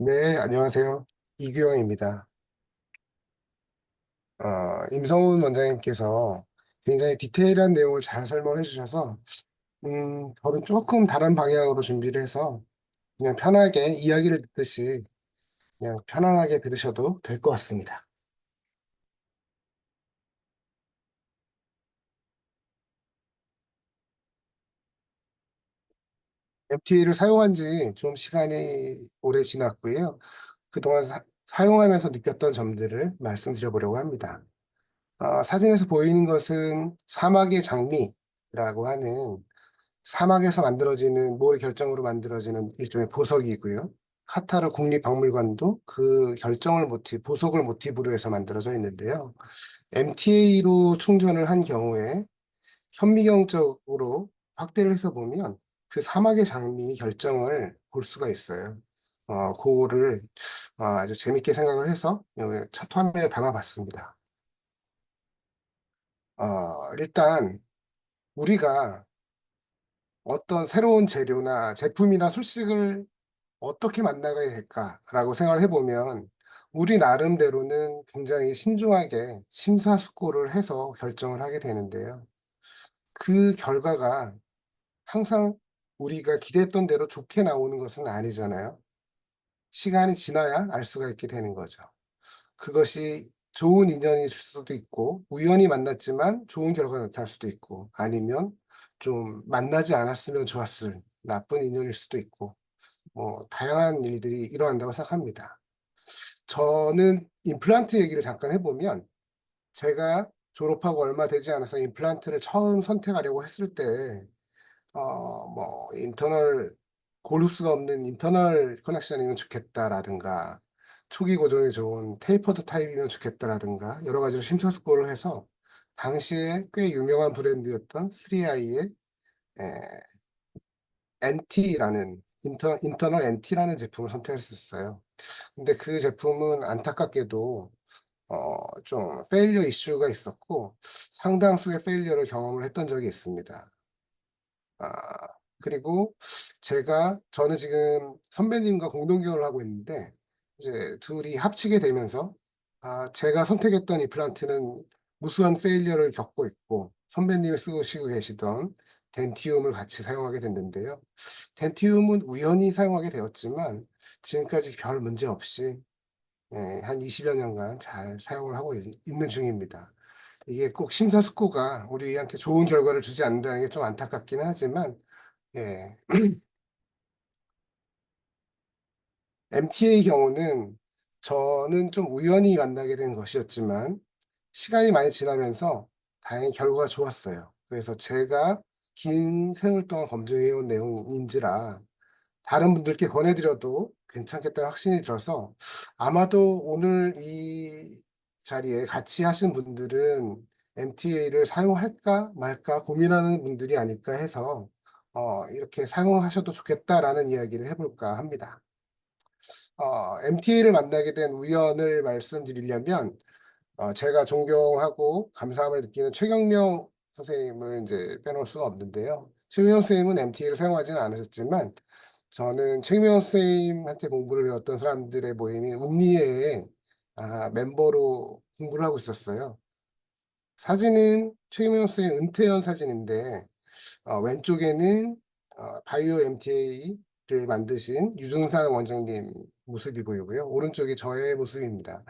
네, 안녕하세요. 이규영입니다. 임성훈 원장님께서 굉장히 디테일한 내용을 잘 설명해 주셔서, 저는 조금 다른 방향으로 준비를 해서 그냥 편하게 이야기를 듣듯이 그냥 편안하게 들으셔도 될 것 같습니다. MTA를 사용한 지 좀 시간이 오래 지났고요. 그동안 사용하면서 느꼈던 점들을 말씀드려 보려고 합니다. 사진에서 보이는 것은 사막의 장미라고 하는 사막에서 만들어지는 모래 결정으로 만들어지는 일종의 보석이고요. 카타르 국립박물관도 그 보석을 모티브로 해서 만들어져 있는데요. MTA로 충전을 한 경우에 현미경적으로 확대를 해서 보면 그 사막의 장미 결정을 볼 수가 있어요. 그거를 아주 재밌게 생각을 해서 여기 첫 화면에 담아봤습니다. 일단 우리가 어떤 새로운 재료나 제품이나 술식을 어떻게 만나가야 될까라고 생각을 해보면 우리 나름대로는 굉장히 신중하게 심사숙고를 해서 결정을 하게 되는데요. 그 결과가 항상 우리가 기대했던 대로 좋게 나오는 것은 아니잖아요. 시간이 지나야 알 수가 있게 되는 거죠. 그것이 좋은 인연일 수도 있고 우연히 만났지만 좋은 결과가 나타날 수도 있고 아니면 좀 만나지 않았으면 좋았을 나쁜 인연일 수도 있고 뭐 다양한 일들이 일어난다고 생각합니다. 저는 임플란트 얘기를 잠깐 해보면 제가 졸업하고 얼마 되지 않아서 임플란트를 처음 선택하려고 했을 때 뭐 인터널 골흡수가 없는 인터널 커넥션이면 좋겠다라든가 초기 고정이 좋은 테이퍼드 타입이면 좋겠다라든가 여러 가지로 심사숙고를 해서 당시에 꽤 유명한 브랜드였던 3i의 NT라는 인터널 NT라는 제품을 선택했었어요. 근데 그 제품은 안타깝게도 좀 페일리어 이슈가 있었고 상당수의 페일리어를 경험을 했던 적이 있습니다. 아 그리고 저는 지금 선배님과 공동 기업을 하고 있는데 이제 둘이 합치게 되면서 제가 선택했던 임플란트는 무수한 페일리어를 겪고 있고 선배님이 쓰시고 계시던 덴티움을 같이 사용하게 됐는데요. 덴티움은 우연히 사용하게 되었지만 지금까지 별 문제 없이 한 20여 년간 잘 사용을 하고 있는 중입니다. 이게 꼭 심사숙고가 우리한테 좋은 결과를 주지 않는다는 게 좀 안타깝긴 하지만 예. MT의 경우는 저는 좀 우연히 만나게 된 것이었지만 시간이 많이 지나면서 다행히 결과가 좋았어요. 그래서 제가 긴 세월 동안 검증해 온 내용인지라 다른 분들께 권해 드려도 괜찮겠다는 확신이 들어서 아마도 오늘 이 자리에 같이 하신 분들은 'MTA를 사용할까 말까 고민하는 분들이 아닐까.' 해서 '이렇게 사용하셔도 좋겠다.'라는 이야기를 해 볼까 합니다. MTA를 만나게 된 우연을 말씀드리려면 제가 존경하고 감사함을 느끼는 최경명 선생님을 인제 빼놓을 수가 없는데요. 최경명 선생님은 MTA를 사용하지는 않으셨지만 저는 최경명 선생님한테 공부를 배웠던 사람들의 모임인 웅리회의 멤버로 공부를 하고 있었어요. 사진은 최경명 선생님 은퇴한 사진인데 왼쪽에는 바이오 MTA를 만드신 유준상 원장님 모습이 보이고요. 오른쪽이 저의 모습입니다.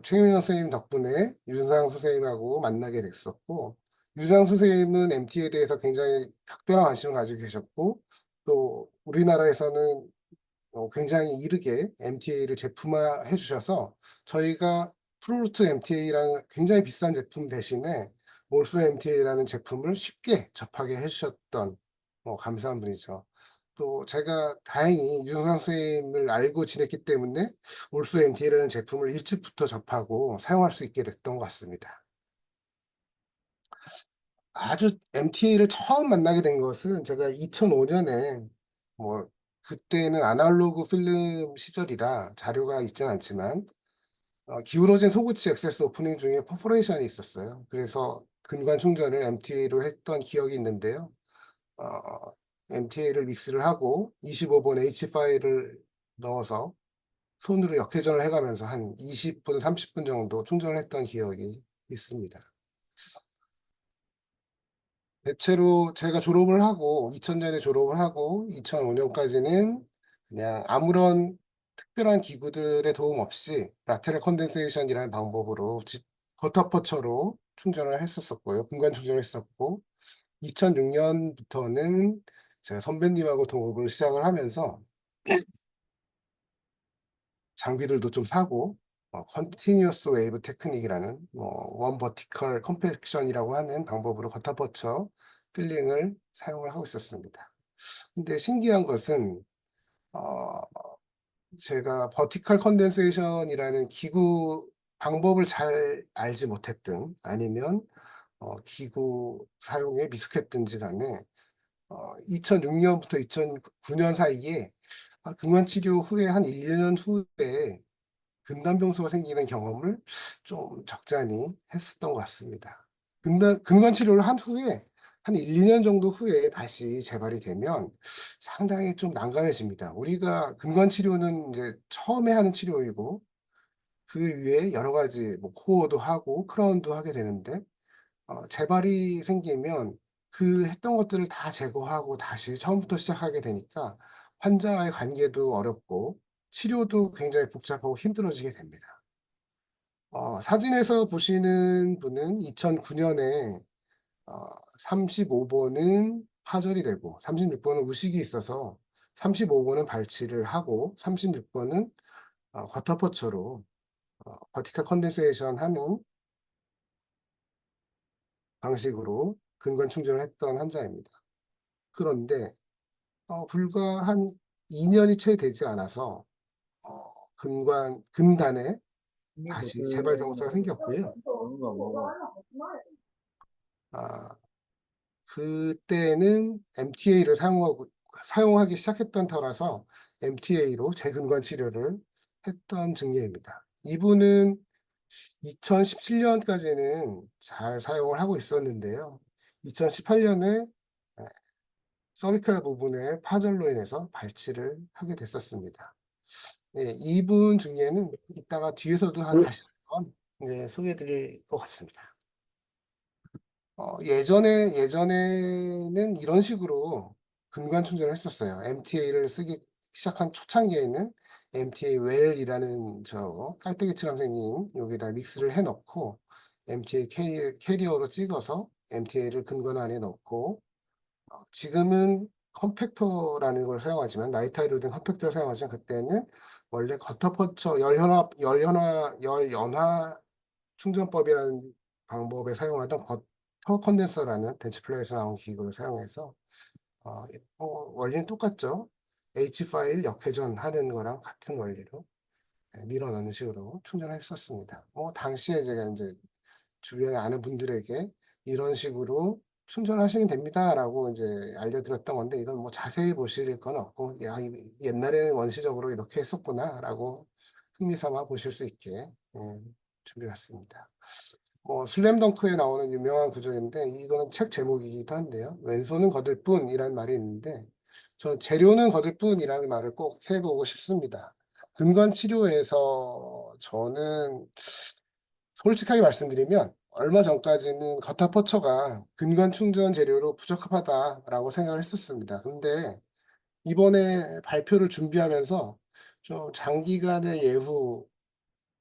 최경영 선생님 덕분에 유준상 선생님하고 만나게 됐었고 유준상 선생님은 MT에 대해서 굉장히 각별한 관심을 가지고 계셨고 또 우리나라에서는 굉장히 이르게 MTA를 제품화해 주셔서 저희가 프루루트 MTA라는 굉장히 비싼 제품 대신에 몰수 MTA라는 제품을 쉽게 접하게 해 주셨던 감사한 분이죠. 또 제가 다행히 유승상 선생님을 알고 지냈기 때문에 올수 MTA라는 제품을 일찍부터 접하고 사용할 수 있게 됐던 것 같습니다. 아주 MTA를 처음 만나게 된 것은 제가 2005 년에 뭐 그때는 아날로그 필름 시절이라 자료가 있진 않지만 기울어진 소구치 액세스 오프닝 중에 퍼포레이션이 있었어요. 그래서 근관 충전을 MTA로 했던 기억이 있는데요. MTA를 믹스를 하고 25번 H 파일을 넣어서 손으로 역회전을 해가면서 한 20분, 30분 정도 충전을 했던 기억이 있습니다. 대체로 제가 졸업을 하고 2000년에 졸업을 하고 2005년까지는 그냥 아무런 특별한 기구들의 도움 없이 라테럴 컨덴세이션이라는 방법으로 겉터퍼처로 충전을 했었었고요. 분간 충전을 했었고 2006년부터는 제가 선배님하고 동업을 시작을 하면서 장비들도 좀 사고 컨티뉴어스 웨이브 테크닉이라는 원 버티컬 컴팩션이라고 하는 방법으로 겉터퍼처 필링을 사용을 하고 있었습니다. 근데 신기한 것은 어, 제가 버티컬 컨덴세이션이라는 기구 방법을 잘 알지 못했든 아니면 기구 사용에 미숙했든지 간에 2006년부터 2009년 사이에 근관치료 후에 한 1, 2년 후에 근단병소가 생기는 경험을 좀 적잖이 했었던 것 같습니다. 근관 치료를 한 후에 한 1, 2년 정도 후에 다시 재발이 되면 상당히 좀 난감해집니다. 우리가 근관 치료는 이제 처음에 하는 치료이고 그 위에 여러 가지 뭐 코어도 하고 크라운도 하게 되는데 재발이 생기면 그 했던 것들을 다 제거하고 다시 처음부터 시작하게 되니까 환자와의 관계도 어렵고 치료도 굉장히 복잡하고 힘들어지게 됩니다. 사진에서 보시는 분은 2009년에 35번은 파절이 되고 36번은 우식이 있어서 35번은 발치를 하고 36번은 쿼터퍼처로 버티컬 컨덴세이션 하는 방식으로 근관 충전을 했던 환자입니다. 그런데 불과 한 2년이 채 되지 않아서 근단에 다시 재발 병사가 생겼고요. 아, 그때는 MTA를 사용하기 시작했던 터라서 MTA로 재근관 치료를 했던 증례입니다. 이분은 2017년까지는 잘 사용을 하고 있었는데요. 2018년에 서비컬 부분에 파절로 인해서 발치를 하게 됐었습니다. 네, 이분 증례는 이따가 뒤에서도 다시 한번 소개해 드릴 것 같습니다. 예전에는 이런 식으로 근관 충전을 했었어요. MTA를 쓰기 시작한 초창기에는 MTA 웰이라는 저 깔때기처럼 생긴 여기다 믹스를 해 넣고 MTA 캐리어로 찍어서 MTA를 근관 안에 넣고 지금은 컴팩터라는 걸 사용하지만 나이타이로된 컴팩터를 사용하지만 그때는 원래 겉터퍼처 열연화 충전법이라는 방법에 사용하던 버터 컨덴서라는 벤치플레이에서 나온 기구를 사용해서 어, 원리는 똑같죠. H 파일 역회전 하는 거랑 같은 원리로 밀어 넣는 식으로 충전을 했었습니다. 당시에 제가 이제 주변에 아는 분들에게 이런 식으로 충전하시면 됩니다라고 이제 알려드렸던 건데 이건 뭐 자세히 보실 건 없고 야, 옛날에는 원시적으로 이렇게 했었구나라고 흥미삼아 보실 수 있게 준비했습니다. 슬램덩크에 나오는 유명한 구절인데 이거는 책 제목이기도 한데요. 왼손은 거들 뿐이라는 말이 있는데 저는 재료는 거들 뿐이라는 말을 꼭 해보고 싶습니다. 근관 치료에서 저는 솔직하게 말씀드리면 얼마 전까지는 거타포처가 근관 충전 재료로 부적합하다라고 생각을 했었습니다. 근데 이번에 발표를 준비하면서 좀 장기간의 예후가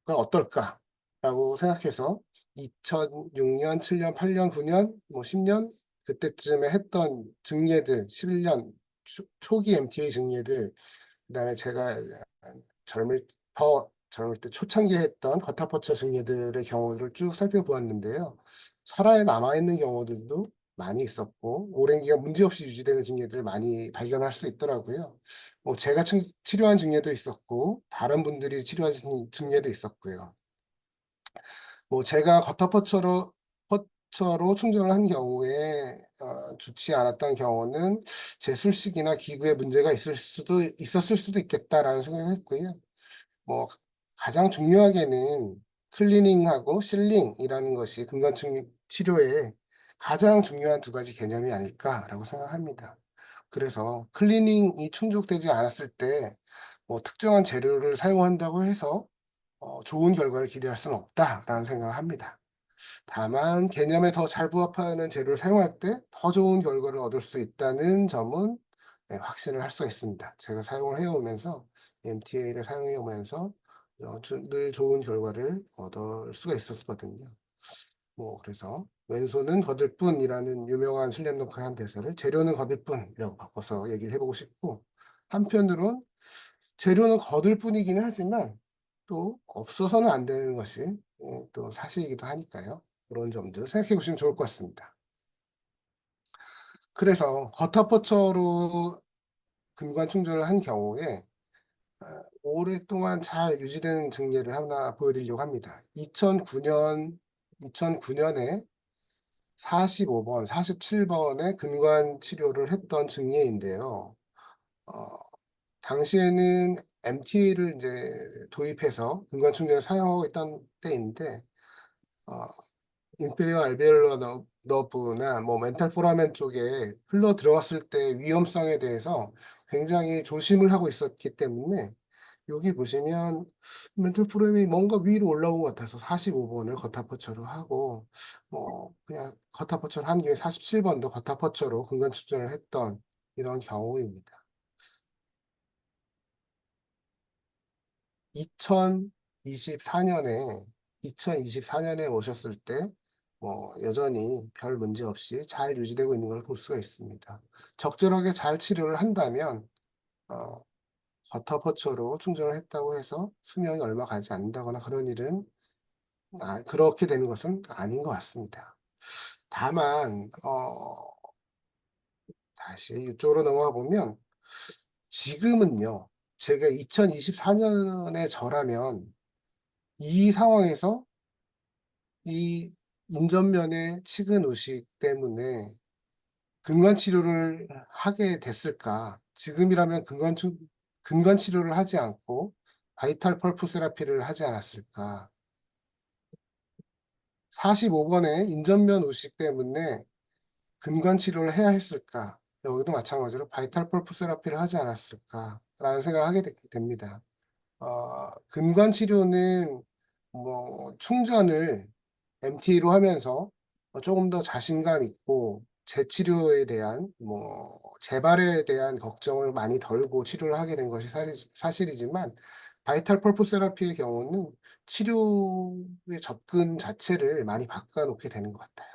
어떨까라고 생각해서 2006년, 7년, 8년, 9년, 10년 그때쯤에 했던 증례들, 11년 초기 MTA 증례들, 그다음에 제가 젊을 젊을 때 초창기에 했던 거타포처 증례들의 경우를 쭉 살펴보았는데요. 설화에 남아있는 경우들도 많이 있었고 오랜 기간 문제없이 유지되는 증례들을 많이 발견할 수 있더라고요. 제가 치료한 증례도 있었고 다른 분들이 치료한 증례도 있었고요. 제가 퍼처로 충전을 한 경우에 좋지 않았던 경우는 제 술식이나 기구에 문제가 있었을 수도 있겠다라는 생각을 했고요. 뭐 가장 중요하게는 클리닝하고 실링이라는 것이 근관층 치료에 가장 중요한 두 가지 개념이 아닐까라고 생각합니다. 그래서 클리닝이 충족되지 않았을 때 뭐 특정한 재료를 사용한다고 해서 '좋은 결과를 기대할 수는 없다.'라는 생각을 합니다. 다만 개념에 더 잘 부합하는 재료를 사용할 때 더 좋은 결과를 얻을 수 있다는 점은 네 확신을 할 수가 있습니다. 제가 사용을 해 오면서 MTA를 사용해 오면서 늘 좋은 결과를 얻을 수가 있었거든요. 뭐 그래서 "왼손은 거들 뿐"이라는 유명한 슬램덩크의 한 대사를 "재료는 거들 뿐"이라고 바꿔서 얘기를 해 보고 싶고, 한편으론 재료는 거들 뿐이기는 하지만 또 없어서는 안 되는 것이 또 사실이기도 하니까요. 그런 점들 생각해 보시면 좋을 것 같습니다. 그래서 거타포처로 근관 충전을 한 경우에 오랫동안 잘 유지되는 증례를 하나 보여 드리려고 합니다. 2009 년에 45 번, 47 번의 근관 치료를 했던 증례인데요. 어 당시에는 MTA를 인제 도입해서 근관 충전을 사용하고 있던 때인데, 어 인페리어 알베올러 너브나 뭐 멘탈 포라멘 쪽에 흘러 들어갔을 때 위험성에 대해서 굉장히 조심을 하고 있었기 때문에, 여기 보시면 멘탈 포라멘이 뭔가 위로 올라온 것 같아서 45 번을 거타포처로 하고, 그냥 거타포처를 한 김에 47 번도 거타포처로 근관 충전을 했던 이런 경우입니다. 2024 년에 2024 년에 오셨을 때 여전히 별 문제 없이 잘 유지되고 있는 걸 볼 수가 있습니다. 적절하게 잘 치료를 한다면 어 과타포처로 충전을 했다고 해서 수명이 얼마 가지 않는다거나 그런 일은, 그렇게 되는 것은 아닌 것 같습니다. 다만 다시 이쪽으로 넘어가 보면, 지금은요, 제가 2024 년의 저라면 이 상황에서 이 인전면의 치근 의식 때문에 근관 치료를 하게 됐을까? 지금이라면 근관 치료를 하지 않고 바이탈 펄프 세라피를 하지 않았을까? 45 번의 인전면 의식 때문에 근관 치료를 해야 했을까? 여기도 마찬가지로 바이탈 펄프 세라피를 하지 않았을까라는 생각을 하게 됩니다. 근관 치료는 충전을 MT로 하면서 쪼금 더 자신감 있고 재치료에 대한 재발에 대한 걱정을 많이 덜고 치료를 하게 된 것이 사실이지만, 바이탈 펄프 세라피의 경우는 치료의 접근 자체를 많이 바꿔 놓게 되는 것 같아요.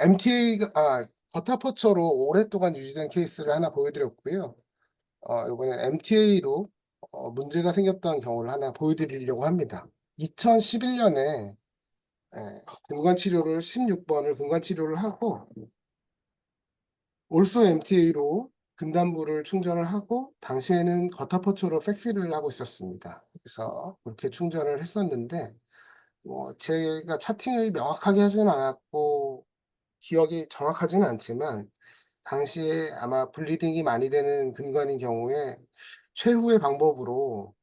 MTA가 버타포처로 오랫동안 유지된 케이스를 하나 보여 드렸고요. 요번엔 MTA로 문제가 생겼던 경우를 하나 보여 드리려고 합니다. 2011 년에 근관 치료를 16 번을 근관 치료를 하고 올소 MTA로 근단부를 충전을 하고, 당시에는 거타포처로 백필을 하고 있었습니다. 그래서 그렇게 충전을 했었는데, 제가 차팅을 명확하게 하지는 않았고 기억이 정확하지는 않지만, 당시에 아마 블리딩이 많이 되는 근관인 경우에 최후의 방법으로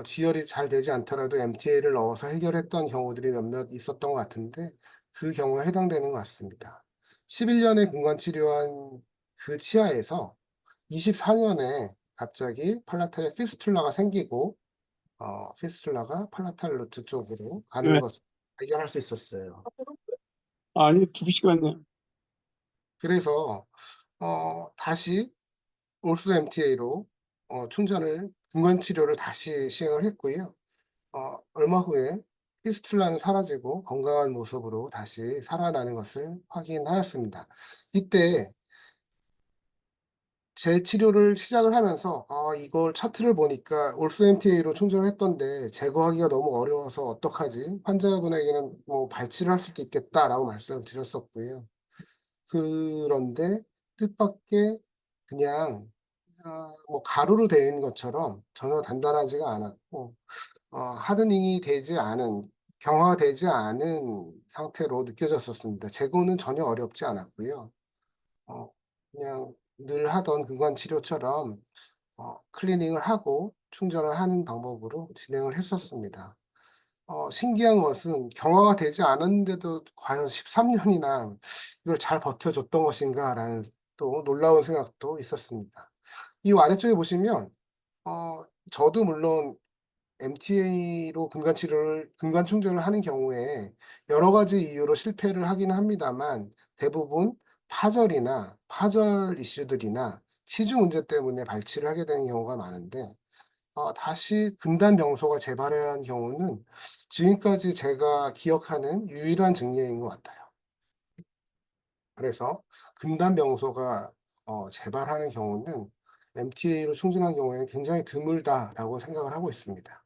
지혈이 잘 되지 않더라도 MTA를 넣어서 해결했던 경우들이 몇몇 있었던 것 같은데, 그 경우에 해당되는 것 같습니다. 11 년에 근관 치료한 그 치아에서 24 년에 갑자기 팔라탈에 피스툴라가 생기고 피스툴라가 팔라탈 루트 쪽으로 가는 네. 것을 발견할 수 있었어요. 아니, 2시간이요. 그래서 다시 올수 MTA로 충전을 근관 치료를 다시 시행을 했고요. 얼마 후에 피스툴라는 사라지고 건강한 모습으로 다시 살아나는 것을 확인하였습니다. 이때 재치료를 시작을 하면서 이걸 차트를 보니까 올수 MTA로 충전을 했던데 제거하기가 너무 어려워서 어떡하지? 환자분에게는 발치를 할 수도 있겠다."라고 말씀을 드렸었고요. 그런데 뜻밖의 그냥 가루로 되어 있는 것처럼 전혀 단단하지가 않았고, 하드닝이 되지 않은, 경화되지 않은 상태로 느껴졌었습니다. 제거는 전혀 어렵지 않았고요. 어 그냥 늘 하던 근관 치료처럼 클리닝을 하고 충전을 하는 방법으로 진행을 했었습니다. 신기한 것은 경화가 되지 않았는데도 과연 13 년이나 이걸 잘 버텨 줬던 것인가라는 또 놀라운 생각도 있었습니다. 이 아래쪽에 보시면 저도 물론 MTA로 근관 충전을 하는 경우에 여러 가지 이유로 실패를 하기는 합니다만 대부분 파절 이슈들이나 치주 문제 때문에 발치를 하게 되는 경우가 많은데 다시 근단 병소가 재발한 경우는 지금까지 제가 기억하는 유일한 증례인 것 같아요. 그래서 근단 병소가 재발하는 경우는 MTA로 충전한 경우에는 굉장히 드물다라고 생각을 하고 있습니다.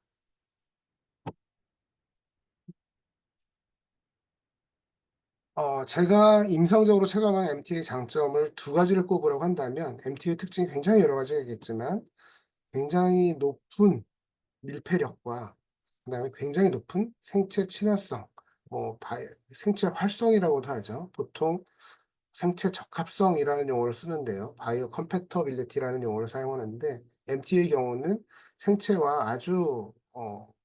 제가 임상적으로 체감한 MT의 장점을 두 가지를 꼽으라고 한다면 MT의 특징이 굉장히 여러 가지겠지만 굉장히 높은 밀폐력과 그다음에 굉장히 높은 생체 친화성, 뭐 생체 활성이라고도 하죠. 보통 생체 적합성이라는 용어를 쓰는데요. 바이오 컴패터빌리티라는 용어를 사용하는데 MT의 경우는 생체와 아주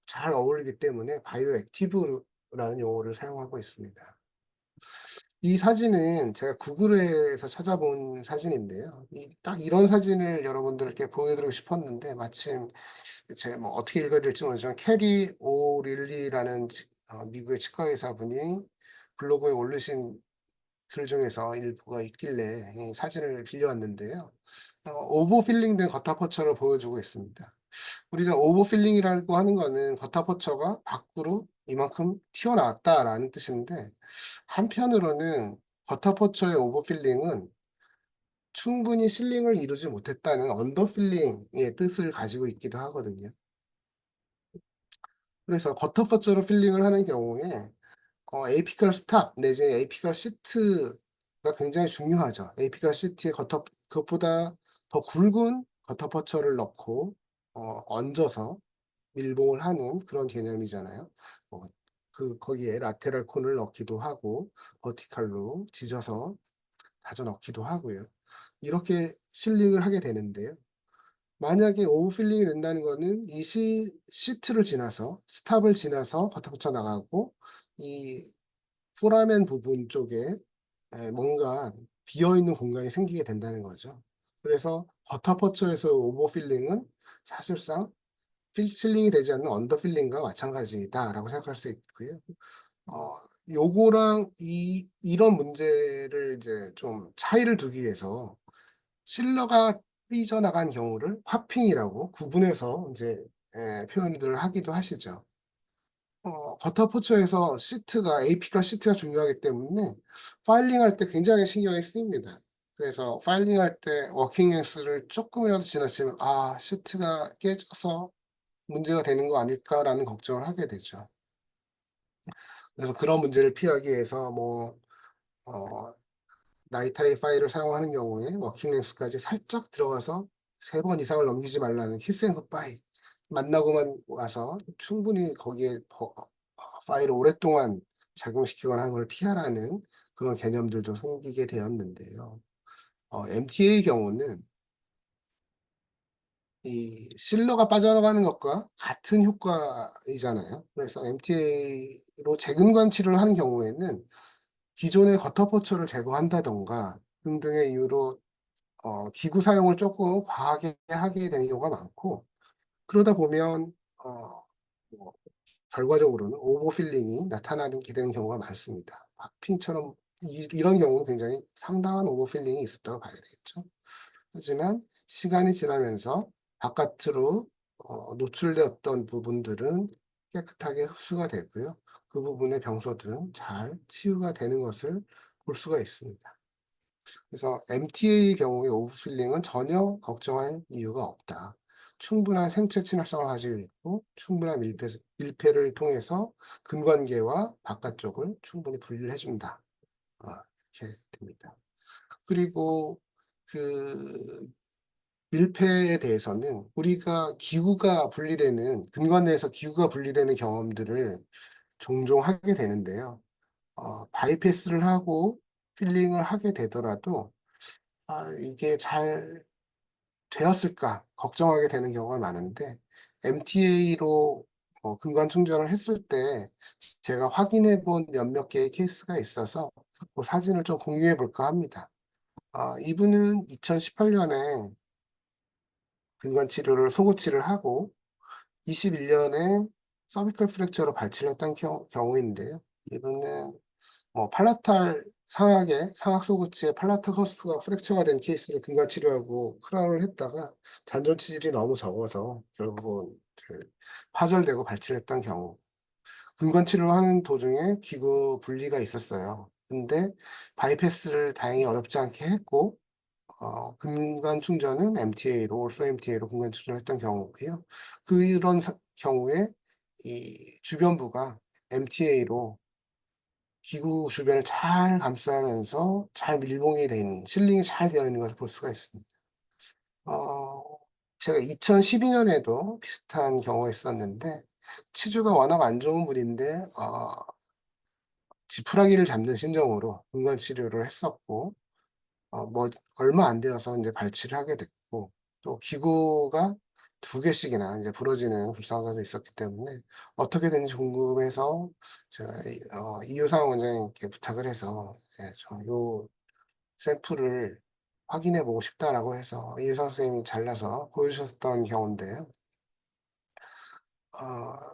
잘 어울리기 때문에 바이오 액티브라는 용어를 사용하고 있습니다. 이 사진은 제가 구글에서 찾아본 사진인데요. 딱 이런 사진을 여러분들께 보여드리고 싶었는데 마침 제가 뭐 어떻게 읽어야 될지 모르지만 캐리 오 릴리라는 미국의 치과 의사분이 블로그에 올리신 글 중에서 일부가 있길래 이 사진을 빌려왔는데요. 오버필링된 겉타포처를 보여주고 있습니다. 우리가 오버필링이라고 하는 거는 겉타포처가 밖으로 이만큼 튀어나왔다라는 뜻인데 한편으로는 겉타포처의 오버필링은 충분히 실링을 이루지 못했다는 언더필링의 뜻을 가지고 있기도 하거든요. 그래서 겉타포처로 필링을 하는 경우에 에이피컬 스탑 내지는 에이피컬 시트가 굉장히 중요하죠. 에이피컬 시트에 그것보다 더 굵은 겉타포처를 넣고 얹어서 밀봉을 하는 그런 개념이잖아요. 어 거기에 라테럴 콘을 넣기도 하고 버티칼로 지져서 다져 넣기도 하고요. 이렇게 실링을 하게 되는데요. 만약에 오버필링이 된다는 거는 이 시트를 지나서 스탑을 지나서 겉에 나가고 이 포라멘 부분 쪽에 뭔가 비어 있는 공간이 생기게 된다는 거죠. 그래서 겉타포처에서 오버필링은 사실상 필링이 되지 않는 언더필링과 마찬가지다라고 생각할 수 있고요. 어 요거랑 이런 문제를 이제 좀 차이를 두기 위해서 실러가 삐져나간 경우를 파핑이라고 구분해서 인제 표현들을 하기도 하시죠. 버터포처에서 시트가 AP가 시트가 중요하기 때문에 파일링할 때 굉장히 신경이 쓰입니다. 그래서 파일링할 때 워킹 렌스를 쪼끔이라도 지나치면 '아 시트가 깨져서 문제가 되는 거 아닐까.'라는 걱정을 하게 되죠. 그래서 그런 문제를 피하기 위해서 어 나이트라이 파일을 사용하는 경우에 워킹 렌스까지 살짝 들어가서 3번 이상을 넘기지 말라는 키스 앤 굿바이. 만나고만 와서 충분히 거기에 파일을 오랫동안 작용시키거나 하는 걸 피하라는 그런 개념들도 생기게 되었는데요. MTA의 경우는 이 실러가 빠져나가는 것과 같은 효과이잖아요. 그래서 MTA로 재근관 치료를 하는 경우에는 기존의 거터포처를 제거한다든가 등등의 이유로 기구 사용을 쪼끔 과하게 하게 되는 경우가 많고 그러다 보면 뭐 결과적으로는 오버필링이 나타나는 게 되는 경우가 많습니다. 팝핑처럼 이런 경우는 굉장히 상당한 오버필링이 있었다고 봐야 되겠죠. 하지만 시간이 지나면서 바깥으로 노출되었던 부분들은 깨끗하게 흡수가 되고요. 그 부분의 병소들은 잘 치유가 되는 것을 볼 수가 있습니다. 그래서 MTA의 경우에 오버필링은 전혀 걱정할 이유가 없다. 충분한 생체 친화성을 가지고 있고 충분한 밀폐를 통해서 근관계와 바깥쪽을 충분히 분리를 해 준다. 어 이렇게 됩니다. 그리고 그 밀폐에 대해서는 우리가 기구가 분리되는 근관 내에서 기구가 분리되는 경험들을 종종 하게 되는데요. 바이패스를 하고 필링을 하게 되더라도 '아 이게 잘 되었을까?' 걱정하게 되는 경우가 많은데 MTA로 근관 충전을 했을 때 제가 확인해 본 몇몇 개의 케이스가 있어서 그 사진을 좀 공유해 볼까 합니다. 이분은 2018년에 근관 치료를 소고치를 하고 21년에 서비컬 프랙처로 발치를 했던 경우인데요. 이분은 팔라탈 상악 소구치에 팔라탈 커스프가 프랙처가 된 케이스를 근관 치료하고 크라운을 했다가 잔존 치질이 너무 적어서 결국은 파절되고 발치를 했던 경우. 근관 치료하는 도중에 기구 분리가 있었어요. 근데 바이패스를 다행히 어렵지 않게 했고 근간 충전은 MTA로 올소 MTA로 근간 충전을 했던 경우고요. 그런 경우에 이 주변부가 MTA로 기구 주변을 잘 감싸면서 잘 밀봉이 된 실링이 잘 되어 있는 것을 볼 수가 있습니다. 어 제가 2012년에도 비슷한 경우가 있었는데 치주가 워낙 안 좋은 분인데 지푸라기를 잡는 심정으로 근관 치료를 했었고 얼마 안 되어서 인제 발치를 하게 됐고 또 기구가 2개씩이나 이제 부러지는 불상사도 있었기 때문에 어떻게 됐는지 궁금해서 제가 이유상 원장님께 부탁을 해서 예 좀 "요 샘플을 확인해 보고 싶다."라고 해서 이유상 선생님이 잘라서 보여주셨던 경우인데요.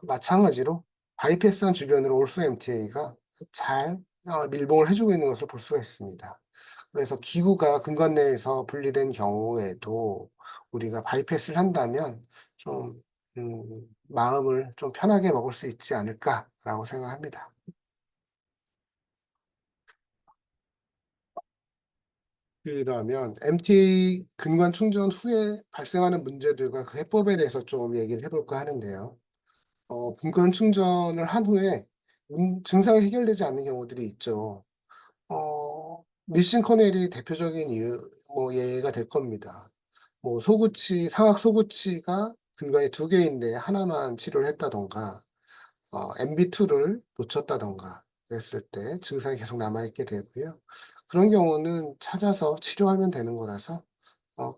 마찬가지로 바이패스한 주변으로 올소 MTA가 잘 밀봉을 해 주고 있는 것을 볼 수가 있습니다. 그래서 기구가 근관 내에서 분리된 경우에도 우리가 바이패스를 한다면 좀 '마음을 좀 편하게 먹을 수 있지 않을까.'라고 생각합니다. 그러면 MTA 근관 충전 후에 발생하는 문제들과 그 해법에 대해서 좀 얘기를 해 볼까 하는데요. 근관 충전을 한 후에 증상이 해결되지 않는 경우들이 있죠. 미신 커넬이 대표적인 예가 될 겁니다. 상악 소구치가 근관이 2개인데 하나만 치료를 했다든가 MB2를 놓쳤다든가 그랬을 때 증상이 계속 남아 있게 되고요. 그런 경우는 찾아서 치료하면 되는 거라서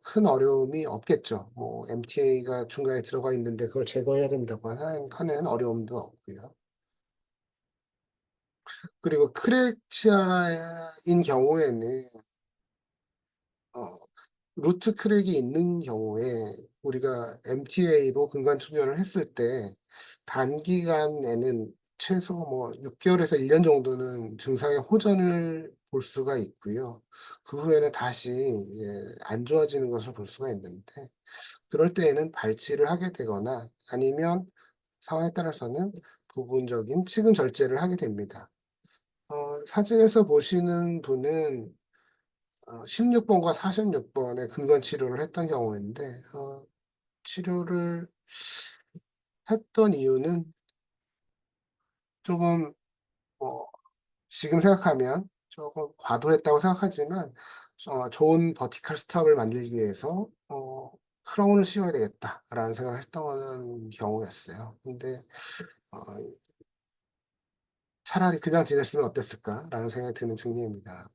큰 어려움이 없겠죠. MTA가 중간에 들어가 있는데 그걸 제거해야 된다고 하는 어려움도 없고요. 그리고 크랙 치아인 경우에는 어 루트 크랙이 있는 경우에 우리가 MTA로 근관 충전을 했을 때 단기간에는 최소 6 개월에서 1년 정도는 증상의 호전을 볼 수가 있고요. 그 후에는 다시 안 좋아지는 것을 볼 수가 있는데 그럴 때에는 발치를 하게 되거나 아니면 상황에 따라서는 부분적인 치근 절제를 하게 됩니다. 사진에서 보시는 분은 16 번과 46 번의 근관 치료를 했던 경우인데 치료를 했던 이유는 쪼금 어 지금 생각하면 쪼금 과도했다고 생각하지만 좋은 버티컬 스톱을 만들기 위해서 '크라운을 씌워야 되겠다.'라는 생각을 했던 경우였어요. 근데 어 '차라리 그냥 지냈으면 어땠을까.'라는 생각이 드는 중입니다.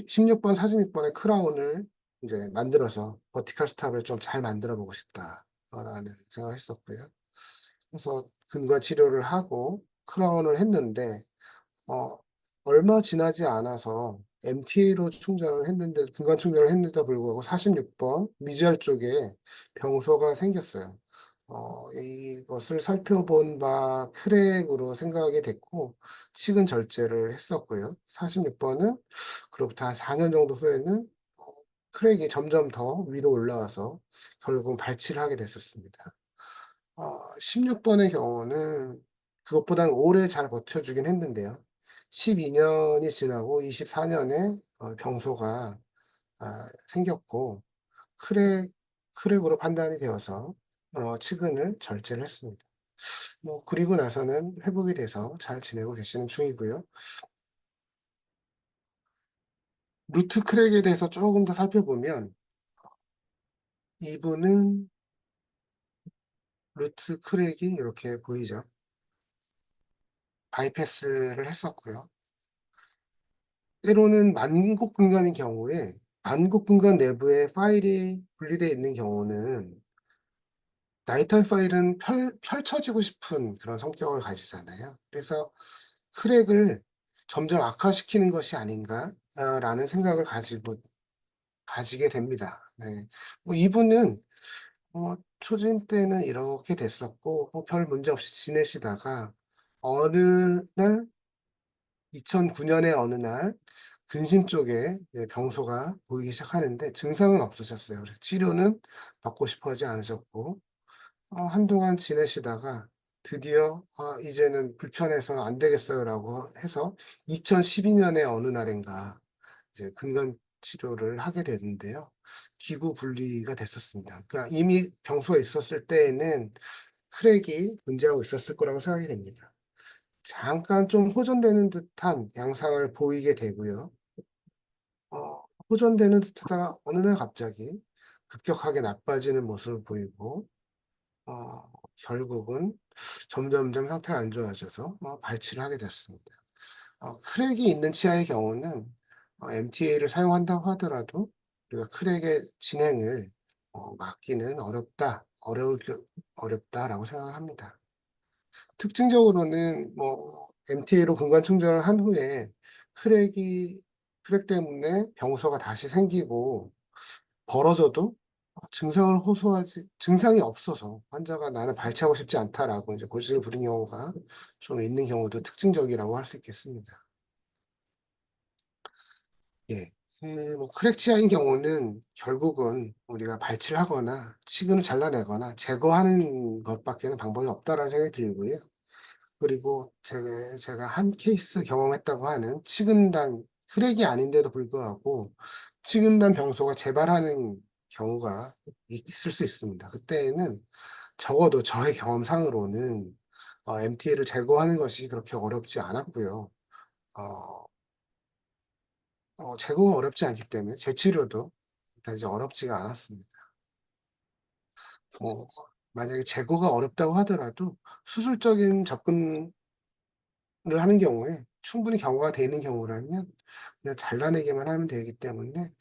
16번 46 번의 크라운을 인제 만들어서 '버티컬 스탑을 좀 잘 만들어 보고 싶다.' 라는 생각을 했었고요. 그래서 근과 치료를 하고 크라운을 했는데 어 얼마 지나지 않아서 MTA로 충전을 했는데 근관 충전을 했는데도 불구하고 46번 미지알 쪽에 병소가 생겼어요. 이것을 살펴본 바 크랙으로 생각이 됐고 치근 절제를 했었고요. 46 번은 그로부터 한 4년 정도 후에는 어 크랙이 점점 더 위로 올라와서 결국은 발치를 하게 됐었습니다. 16 번의 경우는 그것보다는 오래 잘 버텨 주긴 했는데요. 12 년이 지나고 24 년에 병소가 생겼고 크랙 크랙으로 판단이 되어서 치근을 절제를 했습니다. 그리고 나서는 회복이 돼서 잘 지내고 계시는 중이고요. 루트 크랙에 대해서 쪼금 더 살펴보면 이분은 루트 크랙이 이렇게 보이죠. 바이패스를 했었고요. 때로는 만곡근관인 경우에 만곡근관 내부에 파일이 분리되어 있는 경우는 나이터 파일은 펼쳐지고 싶은 그런 성격을 가지잖아요. 그래서 크랙을 점점 악화시키는 것이 아닌가라는 생각을 가지게 됩니다. 네. 뭐 이분은 초진 때는 이렇게 됐었고 뭐 별 문제 없이 지내시다가 어느 날 2009년의 어느 날 근심 쪽에 병소가 보이기 시작하는데 증상은 없으셨어요. 그래서 치료는 받고 싶어 하지 않으셨고 한동안 지내시다가 드디어 이제는 불편해서 안 되겠어요라고 해서 2012년의 어느 날인가 이제 근간 치료를 하게 되는데요. 기구 분리가 됐었습니다. 그러니까 이미 병소가 있었을 때에는 크랙이 존재하고 있었을 거라고 생각이 됩니다. 잠깐 좀 호전되는 듯한 양상을 보이게 되고요. 호전되는 듯하다가 어느 날 갑자기 급격하게 나빠지는 모습을 보이고 결국은 점점점 상태가 안 좋아져서 발치를 하게 됐습니다. 크랙이 있는 치아의 경우는 MTA를 사용한다고 하더라도 우리가 크랙의 진행을 막기는 어렵다라고 생각을 합니다. 특징적으로는 뭐 MTA로 근관 충전을 한 후에 크랙 때문에 병소가 다시 생기고 벌어져도 증상이 없어서 환자가 "나는 발치하고 싶지 않다."라고 이제 고집을 부린 경우가 좀 있는 경우도 특징적이라고 할 수 있겠습니다. 예. 뭐 크랙 치아인 경우는 결국은 우리가 발치를 하거나 치근을 잘라내거나 제거하는 것밖에는 방법이 없다라는 생각이 들고요. 그리고 제가 한 케이스 경험했다고 하는 치근단 크랙이 아닌데도 불구하고 치근단 병소가 재발하는 경우가 있을 수 있습니다. 그때에는 적어도 저의 경험상으로는 MTA를 제거하는 것이 그렇게 어렵지 않았고요. 어 제거가 어렵지 않기 때문에 재치료도 그다지 어렵지가 않았습니다. 뭐 만약에 제거가 어렵다고 하더라도 수술적인 접근을 하는 경우에 충분히 경과가 되는 경우라면 그냥 잘라내기만 하면 되기 때문에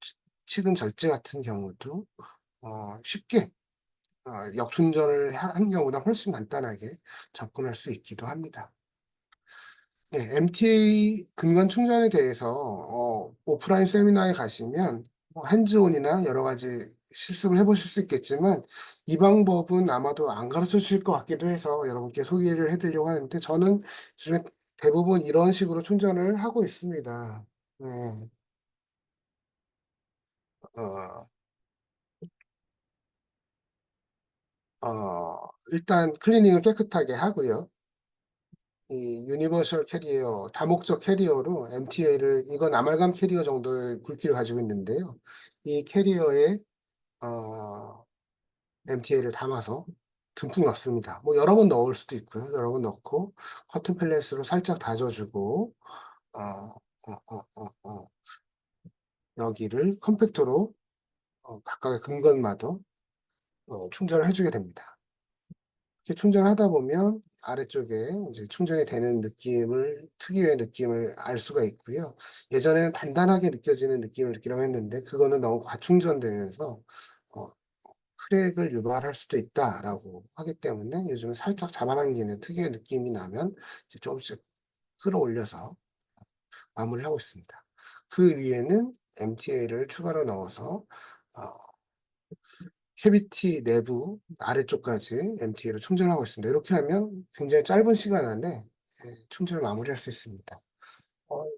치 치근 절제 같은 경우도 쉽게 역충전을 하는 경우보다 훨씬 간단하게 접근할 수 있기도 합니다. 네. MTA 근관 충전에 대해서 오프라인 세미나에 가시면 뭐 핸즈온이나 여러 가지 실습을 해 보실 수 있겠지만 이 방법은 아마도 안 가르쳐 주실 것 같기도 해서 여러분께 소개를 해 드리려고 하는데 저는 요즘에 대부분 이런 식으로 충전을 하고 있습니다. 네. 어 일단 클리닝을 깨끗하게 하고요. 이 유니버셜 캐리어 다목적 캐리어로 MTA를 이건 아말감 캐리어 정도의 굵기를 가지고 있는데요. 이 캐리어에 어 MTA를 담아서 듬뿍 넣습니다. 뭐 여러 번 넣을 수도 있고요. 여러 번 넣고 커튼 펠렛으로 살짝 다져 주고 어 여기를 컴팩터로 각각의 근건마다 충전을 해 주게 됩니다. 이렇게 충전을 하다 보면 아래쪽에 이제 충전이 되는 특유의 느낌을 알 수가 있고요. 예전에는 단단하게 느껴지는 느낌을 느끼려고 했는데 그거는 너무 과충전되면서 어 '크랙을 유발할 수도 있다.'라고 하기 때문에 요즘은 살짝 잡아당기는 특유의 느낌이 나면 이제 조금씩 끌어올려서 마무리를 하고 있습니다. 그 위에는 MTA를 추가로 넣어서 어 캐비티 내부 아래쪽까지 MTA로 충전하고 있습니다. 이렇게 하면 굉장히 짧은 시간 안에 충전을 마무리할 수 있습니다.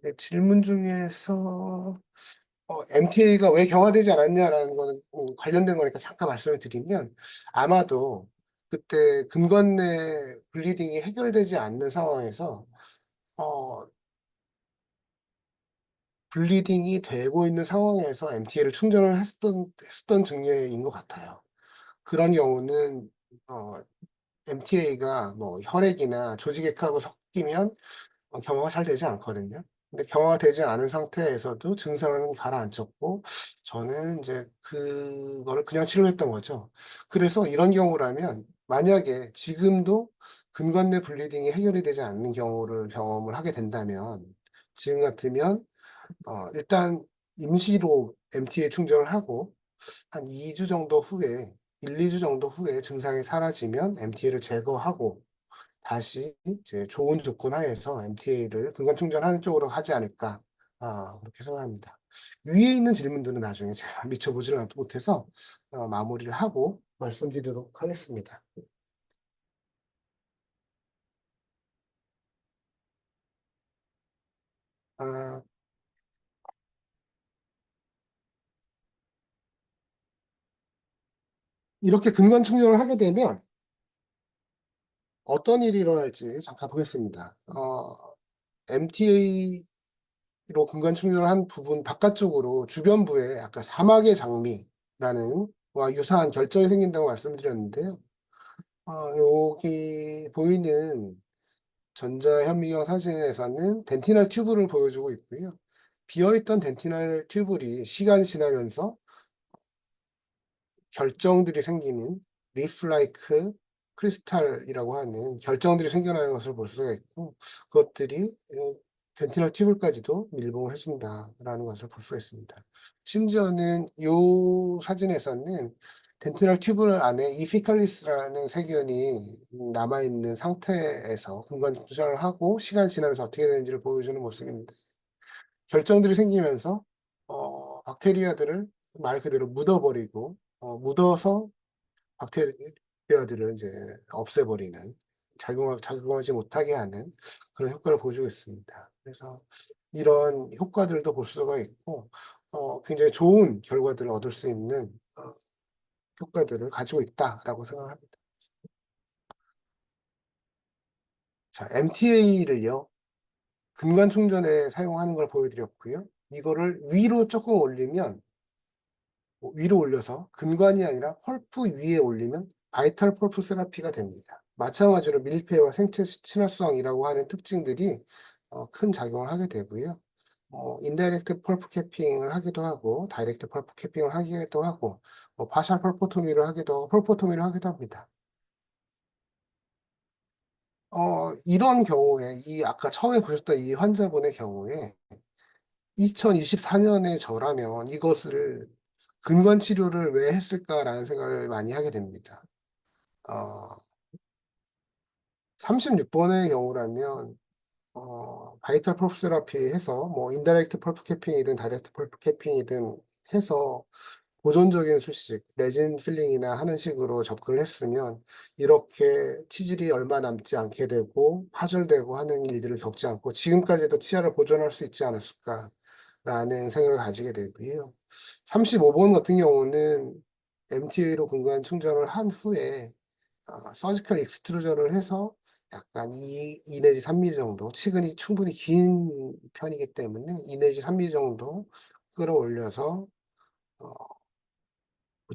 네, 질문 중에서 "MTA가 왜 경화되지 않았냐?"라는 거는 관련된 거니까 잠깐 말씀을 드리면 아마도 그때 근관 내 블리딩이 해결되지 않는 상황에서 어 블리딩이 되고 있는 상황에서 MTA를 충전을 했었던 증례인 것 같아요. 그런 경우는 어 MTA가 뭐 혈액이나 조직액하고 섞이면 경화가 잘 되지 않거든요. 근데 경화가 되지 않은 상태에서도 증상은 가라앉혔고 저는 인제 그거를 그냥 치료했던 거죠. 그래서 이런 경우라면 만약에 지금도 근관내 블리딩이 해결이 되지 않는 경우를 경험을 하게 된다면 지금 같으면 일단 임시로 MTA 충전을 하고 한 2주 정도 후에 1-2주 정도 후에 증상이 사라지면 MTA를 제거하고 다시 이제 좋은 조건 하에서 MTA를 근간 충전하는 쪽으로 하지 않을까, 그렇게 생각합니다. 위에 있는 질문들은 나중에 제가 미처보지를 못해서 마무리를 하고 말씀드리도록 하겠습니다. 아, 이렇게 근간 충전을 하게 되면 어떤 일이 일어날지 잠깐 보겠습니다. MTA로 근간 충전을 한 부분 바깥쪽으로 주변부에 아까 사막의 장미라는 와 유사한 결정이 생긴다고 말씀드렸는데요. 여기 보이는 전자현미경 사진에서는 덴티널 튜브를 보여주고 있고요. 비어있던 덴티널 튜브들이 시간이 지나면서 결정들이 생기는 리플라이크 크리스탈이라고 하는 결정들이 생겨나는 것을 볼 수가 있고, 그것들이 덴티널 튜브까지도 밀봉을 해준다라는 것을 볼 수가 있습니다. 심지어는 이 사진에서는 덴티널 튜브 안에 이피칼리스라는 세균이 남아있는 상태에서 근간 추정을 하고 시간이 지나면서 어떻게 되는지를 보여주는 모습입니다. 결정들이 생기면서 박테리아들을 말 그대로 묻어버리고 묻어서 박테리아들을 이제 없애버리는 작용하지 못하게 하는 그런 효과를 보여주고 있습니다. 그래서 이런 효과들도 볼 수가 있고 굉장히 좋은 결과들을 얻을 수 있는 효과들을 가지고 있다라고 생각합니다. 자, MTA를요 근간 충전에 사용하는 걸 보여드렸고요. 이거를 위로 조금 올리면 위로 올려서 근관이 아니라 펄프 위에 올리면 바이탈 펄프 세라피가 됩니다. 마찬가지로 밀폐와 생체 친화성이라고 하는 특징들이 큰 작용을 하게 되고요. 인다이렉트 펄프 캐핑을 하기도 하고 다이렉트 펄프 캐핑을 하기도 하고 파샬 펄포토미를 하기도 하고 펄포토미를 하기도 합니다. 이런 경우에 이 아까 처음에 보셨던 이 환자분의 경우에 2024년에 저라면 이것을 근관 치료를 왜 했을까라는 생각을 많이 하게 됩니다. 어, 36번의 경우라면 바이탈 펄프 세라피 해서 뭐 인다이렉트 펄프 캐핑이든 다이렉트 펄프 캐핑이든 해서 보존적인 수식, 레진 필링이나 하는 식으로 접근을 했으면 이렇게 치질이 얼마 남지 않게 되고 파절되고 하는 일들을 겪지 않고 지금까지도 치아를 보존할 수 있지 않았을까라는 생각을 가지게 되고요. 35번 같은 경우는 MTA로 근간 충전을 한 후에 서지컬 익스트루전을 해서 약간 2 내지 3mm 정도, 치근이 충분히 긴 편이기 때문에 2 내지 3mm 정도 끌어올려서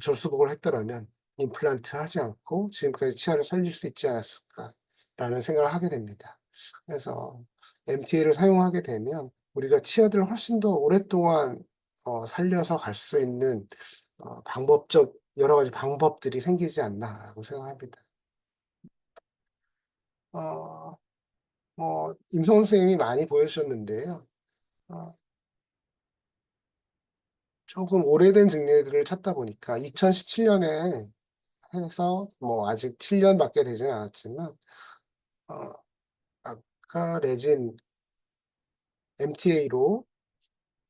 절수복을 했더라면 임플란트 하지 않고 지금까지 치아를 살릴 수 있지 않았을까라는 생각을 하게 됩니다. 그래서 MTA를 사용하게 되면 우리가 치아들을 훨씬 더 오랫동안 살려서 갈 수 있는 방법적 여러 가지 방법들이 생기지 않나라고 생각합니다. 어, 임성훈 선생님이 많이 보여주셨는데요. 어, 조금 오래된 증례들을 찾다 보니까 2017년에 해서 뭐 아직 7년밖에 되지는 않았지만 어, 아까 레진 MTA로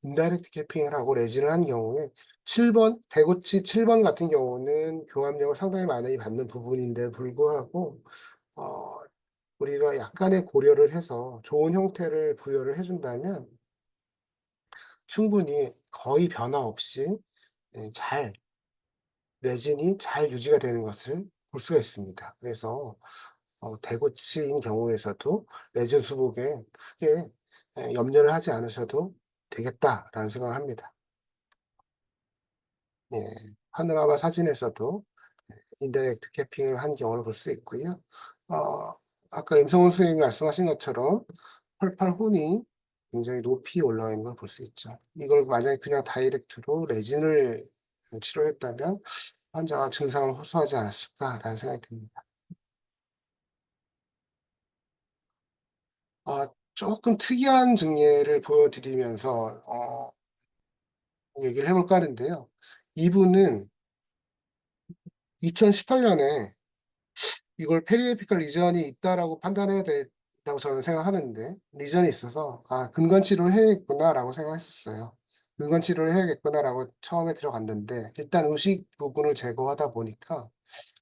인다이렉트 캐핑을 하고 레진을 한 경우에 7번 대구치 7번 같은 경우는 교합력을 상당히 많이 받는 부분인데 불구하고 어, 우리가 약간의 고려를 해서 좋은 형태를 부여를 해준다면 충분히 거의 변화 없이 잘 레진이 잘 유지가 되는 것을 볼 수가 있습니다. 그래서 대구치인 경우에서도 레진 수복에 크게 염려를 하지 않으셔도 되겠다라는 생각을 합니다. 예, 파노라마 사진에서도 인다이렉트 캐핑을 한 경우를 볼 수 있고요. 어, 아까 임성훈 선생님이 말씀하신 것처럼 펄팔 혼이 굉장히 높이 올라와 있는 걸 볼 수 있죠. 이걸 만약에 그냥 다이렉트로 레진을 치료했다면 환자가 증상을 호소하지 않았을까라는 생각이 듭니다. 조금 특이한 증례를 보여드리면서 얘기를 해볼까 하는데요. 이분은 2018년에 이걸 페리에피컬 리전이 있다라고 판단해야 된다고 저는 생각하는데, 리전이 있어서 근건 치료를 해야겠구나라고 생각했었어요. 근건 치료를 해야겠구나라고 처음에 들어갔는데, 일단 의식 부분을 제거하다 보니까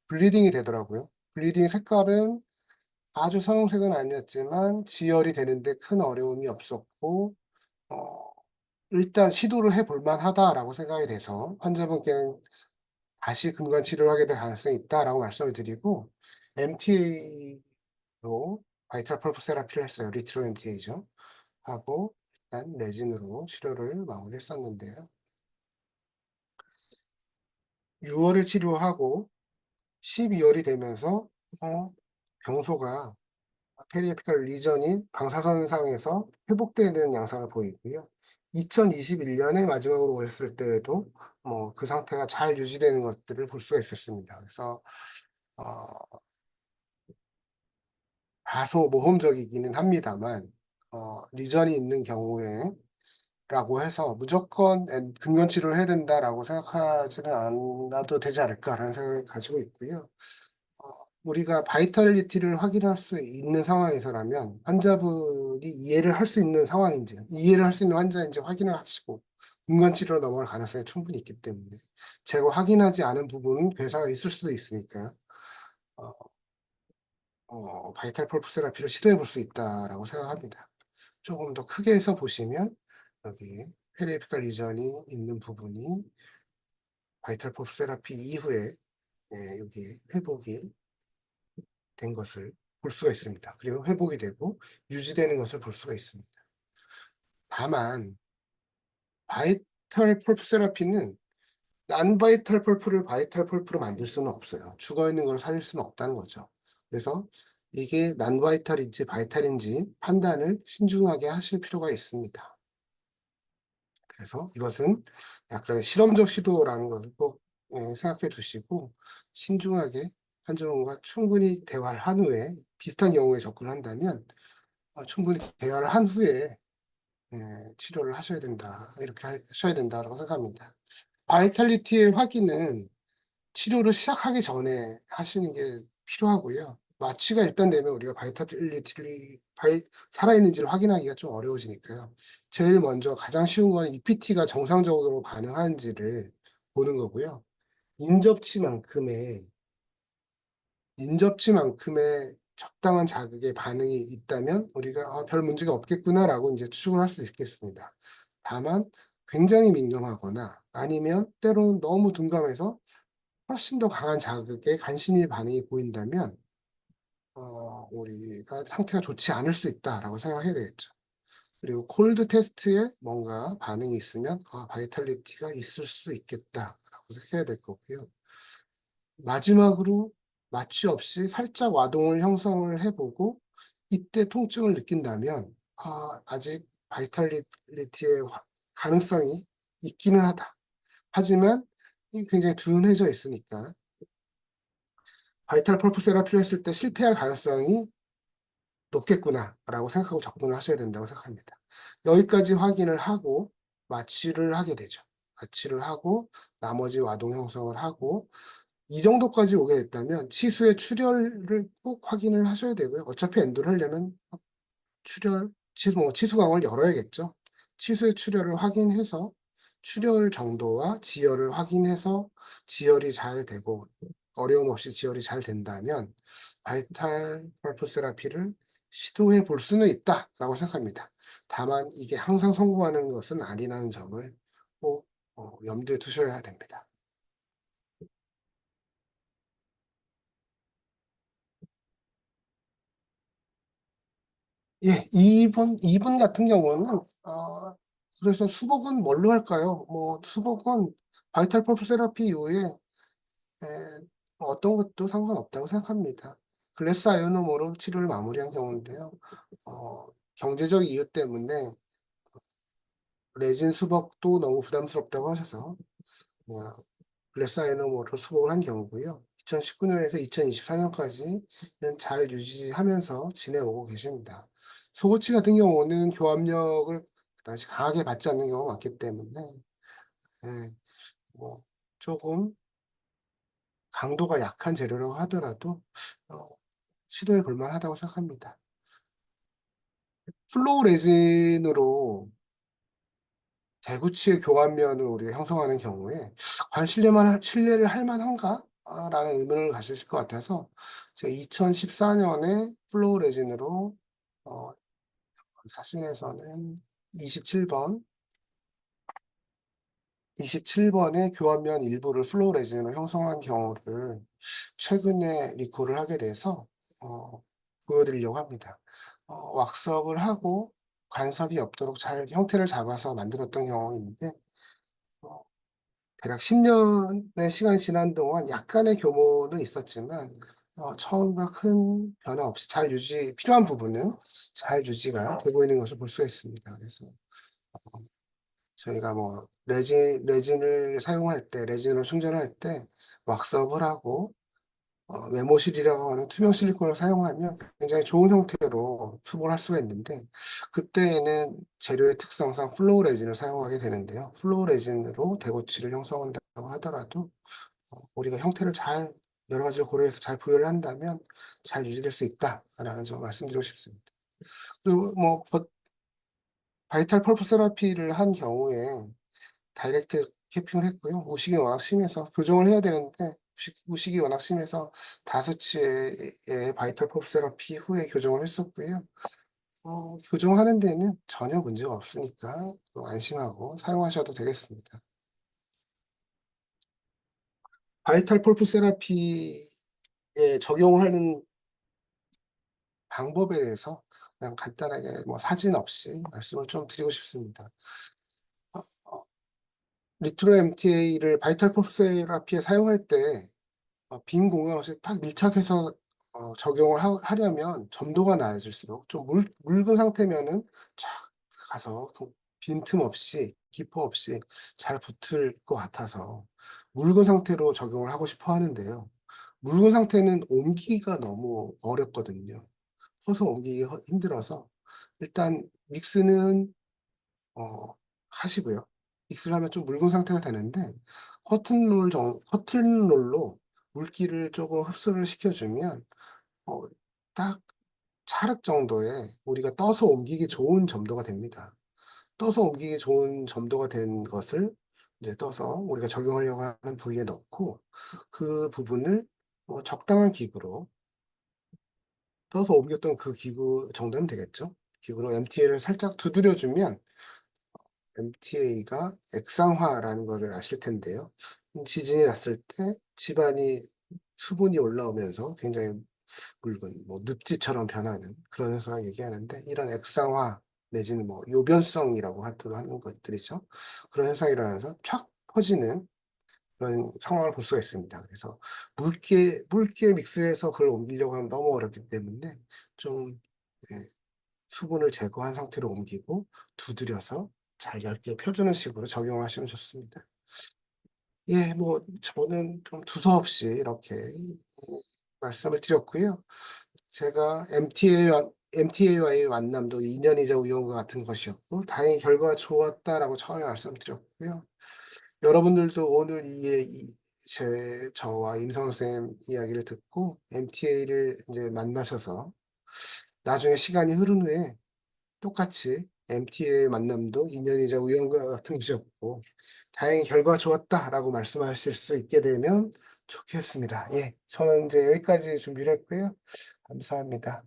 블리딩이 되더라고요. 블리딩 색깔은 아주 선홍색은 아니었지만 지혈이 되는데 큰 어려움이 없었고, 어, 일단 시도를 해볼 만하다라고 생각이 돼서 환자분께는 다시 근관 치료를 하게 될 가능성이 있다라고 말씀을 드리고, MTA로 바이탈 펄프 세라피를 했어요. 리트로 MTA죠. 하고 일단 레진으로 치료를 마무리했었는데요. 6월에 치료하고 12월이 되면서 병소가 페리에피컬 리전이 방사선상에서 회복되는 양상을 보이고요. 2021년에 마지막으로 오셨을 때에도 그 상태가 잘 유지되는 것들을 볼 수가 있었습니다. 그래서 어, 다소 모험적이기는 합니다만 리전이 있는 경우에 라고 해서 무조건 근건 치료를 해야 된다라고 생각하지는 않아도 되지 않을까라는 생각을 가지고 있고요. 어, 우리가 바이탈리티를 확인할 수 있는 상황에서라면 환자분이 이해를 할 수 있는 상황인지, 이해를 할 수 있는 환자인지 확인을 하시고 근건 치료로 넘어갈 가능성이 충분히 있기 때문에 제가 확인하지 않은 부분은 괴사가 있을 수도 있으니까요. 어, 바이탈 펄프 세라피를 시도해 볼 수 있다라고 생각합니다. 조금 더 크게 해서 보시면 여기 페리에피컬 리전이 있는 부분이 바이탈 펄프 세라피 이후에 여기 회복이 된 것을 볼 수가 있습니다. 그리고 회복이 되고 유지되는 것을 볼 수가 있습니다. 다만 바이탈 펄프 세라피는 난바이탈 펄프를 바이탈 펄프로 만들 수는 없어요. 죽어있는 걸 살릴 수는 없다는 거죠. 그래서 이게 난바이탈인지 바이탈인지 판단을 신중하게 하실 필요가 있습니다. 그래서 이것은 약간 실험적 시도라는 것을 꼭 생각해 두시고 신중하게 환자분과 충분히 대화를 한 후에 비슷한 경우에 접근한다면 충분히 대화를 한 후에 치료를 하셔야 된다. 이렇게 하셔야 된다라고 생각합니다. 바이탈리티의 확인은 치료를 시작하기 전에 하시는 게 필요하고요. 마취가 일단 되면 우리가 바이탈리티를 살아있는지를 확인하기가 좀 어려워지니까요. 제일 먼저 가장 쉬운 건 EPT가 정상적으로 반응하는지를 보는 거고요. 인접치만큼의 인접치만큼의 적당한 자극의 반응이 있다면 우리가 별 문제가 없겠구나라고 이제 추측을 할 수 있겠습니다. 다만 굉장히 민감하거나 아니면 때로는 너무 둔감해서 훨씬 더 강한 자극에 간신히 반응이 보인다면 우리가 상태가 좋지 않을 수 있다라고 생각해야 되겠죠. 그리고 콜드 테스트에 뭔가 반응이 있으면 바이탈리티가 있을 수 있겠다라고 생각해야 될 거고요. 마지막으로 마취 없이 살짝 와동을 형성을 해보고 이때 통증을 느낀다면 아직 바이탈리티의 가능성이 있기는 하다. 하지만 굉장히 둔해져 있으니까 바이탈 펄프 세라피를 했을 때 실패할 가능성이 높겠구나라고 생각하고 접근을 하셔야 된다고 생각합니다. 여기까지 확인을 하고 마취를 하게 되죠. 마취를 하고 나머지 와동 형성을 하고 이 정도까지 오게 됐다면 치수의 출혈을 꼭 확인을 하셔야 되고요. 어차피 엔도를 하려면 치수광을 열어야겠죠. 치수의 출혈을 확인해서 출혈 정도와 지혈을 확인해서 지혈이 잘 되고 어려움 없이 지혈이 잘 된다면 바이탈 펄프 세라피를 시도해 볼 수는 있다라고 생각합니다. 다만 이게 항상 성공하는 것은 아니라는 점을 꼭 염두에 두셔야 됩니다. 예, 이분 같은 경우는 그래서 수복은 뭘로 할까요? 수복은 바이탈 펄프 세라피 이후에 에, 어떤 것도 상관없다고 생각합니다. 글래스 아이오노모로 치료를 마무리한 경우인데요. 경제적 이유 때문에 레진 수복도 너무 부담스럽다고 하셔서 그냥 글래스 아이오노모로 수복을 한 경우고요. 2019년에서 2024년까지는 잘 유지하면서 지내오고 계십니다. 소고치 같은 경우는 교합력을 다시 강하게 받지 않는 경우가 많기 때문에 예, 뭐 조금 강도가 약한 재료라고 하더라도 어, 시도해 볼 만하다고 생각합니다. 플로우 레진으로 대구치의 교환면을 우리가 형성하는 경우에 과연 신뢰를 할 만한가? 라는 의문을 가지실 것 같아서 제가 2014년에 플로우 레진으로 어, 사진에서는 27번 27번의 교환면 일부를 플로우 레진으로 형성한 경우를 최근에 리콜을 하게 돼서 어, 보여드리려고 합니다. 왁스업을 하고 간섭이 없도록 잘 형태를 잡아서 만들었던 경우인데 어, 대략 10년의 시간이 지난 동안 약간의 교모는 있었지만 처음과 큰 변화 없이 필요한 부분은 잘 유지가 되고 있는 것을 볼 수가 있습니다. 그래서 저희가 뭐 레진을 사용할 때, 레진으로 충전할 때 왁스업을 하고 메모실이라고 하는 투명 실리콘을 사용하면 굉장히 좋은 형태로 수분을 할 수가 있는데 그때에는 재료의 특성상 플로우 레진을 사용하게 되는데요. 플로우 레진으로 대고치를 형성한다고 하더라도 우리가 형태를 여러 가지를 고려해서 잘 부여를 한다면 잘 유지될 수 있다라는 점 말씀드리고 싶습니다. 그리고 뭐 바이탈 펄프 세라피를 한 경우에 다이렉트 캐핑을 했고요. 우식이 워낙 심해서 교정을 해야 되는데 우식이 워낙 심해서 5치의 바이탈 펄프 세라피 후에 교정을 했었고요. 교정하는 데는 전혀 문제가 없으니까 또 안심하고 사용하셔도 되겠습니다. 바이탈 펄프 세라피에 적용하는 방법에 대해서 그냥 간단하게 뭐 사진 없이 말씀을 좀 드리고 싶습니다. 어, 리트로 MTA를 바이탈 펄프 세라피에 사용할 때 빈 공간 없이 딱 밀착해서 적용을 하려면 점도가 낮을수록 좀 묽은 상태면은 쫙 가서 그 빈틈 없이 기포 없이 잘 붙을 것 같아서 묽은 상태로 적용을 하고 싶어 하는데요. 묽은 상태는 옮기기가 너무 어렵거든요. 퍼서 옮기기 힘들어서 일단 믹스는 하시고요. 믹스를 하면 좀 묽은 상태가 되는데 커튼롤로 물기를 조금 흡수를 시켜주면 어, 딱 찰흙 정도의 우리가 떠서 옮기기 좋은 점도가 됩니다. 떠서 옮기기 좋은 점도가 된 것을 이제 떠서 우리가 적용하려고 하는 부위에 넣고 그 부분을 적당한 기구로 떠서 옮겼던 그 기구 정도면 되겠죠. 기구로 MTA를 살짝 두드려주면 MTA가 액상화라는 것을 아실 텐데요. 지진이 났을 때 집안이 수분이 올라오면서 굉장히 묽은 뭐 늪지처럼 변하는 그런 현상을 얘기하는데 이런 액상화 내지는 뭐 요변성이라고 하는 것들이죠. 그런 현상이 일어나서 촥 퍼지는 그런 상황을 볼 수가 있습니다. 그래서 묽게 믹스해서 그걸 옮기려고 하면 너무 어렵기 때문에 좀 예, 수분을 제거한 상태로 옮기고 두드려서 잘 얇게 펴주는 식으로 적용하시면 좋습니다. 예, 뭐 저는 좀 두서없이 이렇게 말씀을 드렸고요. 제가 MTA와의 만남도 인연이자 우연과 같은 것이었고 다행히 결과가 좋았다라고 처음에 말씀드렸고요. 여러분들도 오늘 저와 임성호 쌤 이야기를 듣고 MTA를 이제 만나셔서 나중에 시간이 흐른 후에 똑같이 MTA의 만남도 인연이자 우연과 같은 것이었고 다행히 결과가 좋았다라고 말씀하실 수 있게 되면 좋겠습니다. 예, 저는 이제 여기까지 준비를 했고요. 감사합니다.